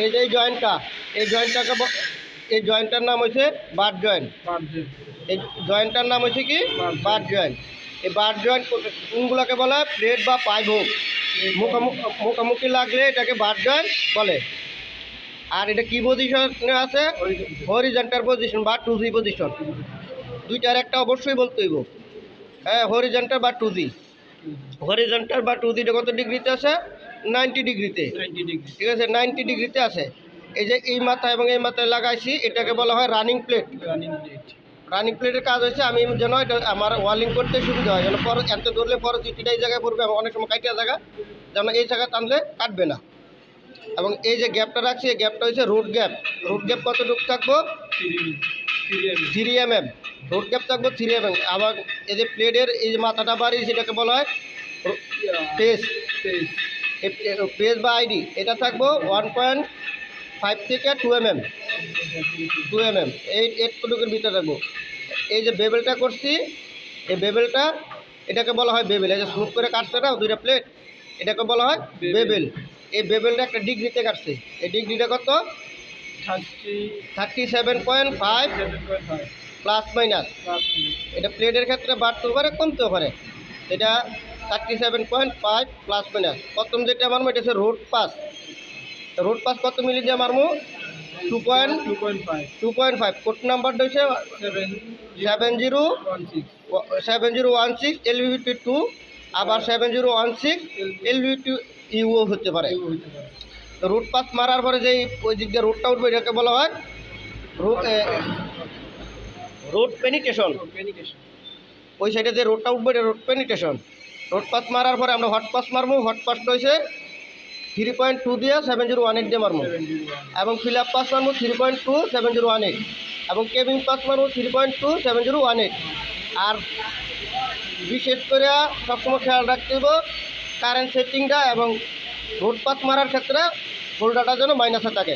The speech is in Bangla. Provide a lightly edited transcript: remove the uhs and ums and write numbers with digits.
এই যে এই জয়েন্টটার নাম হচ্ছে বাট জয়েন্ট। এই জয়েন্টটার নাম হচ্ছে কি বাট জয়েন্ট। এই বাট জয়েন্ট কোনগুলোকে বলা হয়? প্লেট বা পাইপ হোক মুখোমুখি লাগলে এটাকে বাট জয়েন্ট বলে। আর এটা কি পজিশনে আছে? হরিজন্টাল পজিশন বা 2G পজিশন। দুইটার একটা অবশ্যই বলতে হইব। হ্যাঁ, হরিজন্টাল বা 2G। হরিজন্টাল বা 2G কত ডিগ্রিতে আছে? 90 ডিগ্রিতে। ঠিক আছে, 90 ডিগ্রিতে আছে। এই যে এই মাথা এবং এই মাথায় লাগাইছি, এটাকে বলা হয় রানিং প্লেট। রানিং প্লেটের কাজ হচ্ছে আমি যেন এটা আমার ওয়ালিং করতে সুবিধা হয়, যেন পরে এত ধরলে পরে চিঠিটা এই জায়গায় পড়বে, অনেক সময় কাটিয়া জায়গা যেন এই জায়গায় টানলে কাটবে না। এবং এই যে গ্যাপটা রাখছি, এই গ্যাপটা হচ্ছে রুট গ্যাপ। রুট গ্যাপ কতটুকু থাকবো? 3 mm। রুট গ্যাপ থাকবো 3 mm। আবার এই যে প্লেটের এই যে মাথাটা বাড়ি, সেটাকে বলা হয় পেজ। পেজ বা আইডি এটা থাকবো 1.5 থেকে 2 mm। 2 mm এই একটুকুর ভিতরে থাকবো। এই যে বেবেলটা করছি, এই বেবেলটা এটাকে বলা হয় বেবেল। এই যে স্মুথ করে কাটছে না দুইটা প্লেট, এটাকে বলা হয় বেবেল। এই বেবেলটা একটা ডিগ্রিতে কাটছে। এই ডিগ্রিটা কত? 37.5 প্লাস মাইনাস। এটা প্লেটের ক্ষেত্রে বাড়তেও পারে কমতেও পারে। এটা 37.5 প্লাস মাইনাস। প্রথম যেটা মারমো এটা হচ্ছে রোড পাস। রোড পাস কত মিলি দিয়ে মারমো? 2.5। কোড নাম্বারটা হচ্ছে 7016 LVP2, আবার 7016 LVP2 ইউও হতে পারে। রুট পাস মারার পরে যেই ওই দিক দিয়ে রুটটা উঠবে, এটাকে বলা হয় রুট পেনিট্রেশন। ওই সাইডে যে রোডটা উঠবে এটা রুট পেনিট্রেশন। রোড পাস মারার পরে আমরা হট পাস মারবো। হট পাসটা হচ্ছে 3.2 দিয়ে 7018 দিয়ে মারবো। এবং ফিল আপ পাস মারবো 3.2 7018। এবং কেবিং পাস মারবো 3.2 7018। আর বিশেষ করে সবসময় খেয়াল রাখতে হবে কারেন্ট সেটিংটা এবং রোড পাস মারার ক্ষেত্রে হোল্ডারটা যেন মাইনাসে থাকে।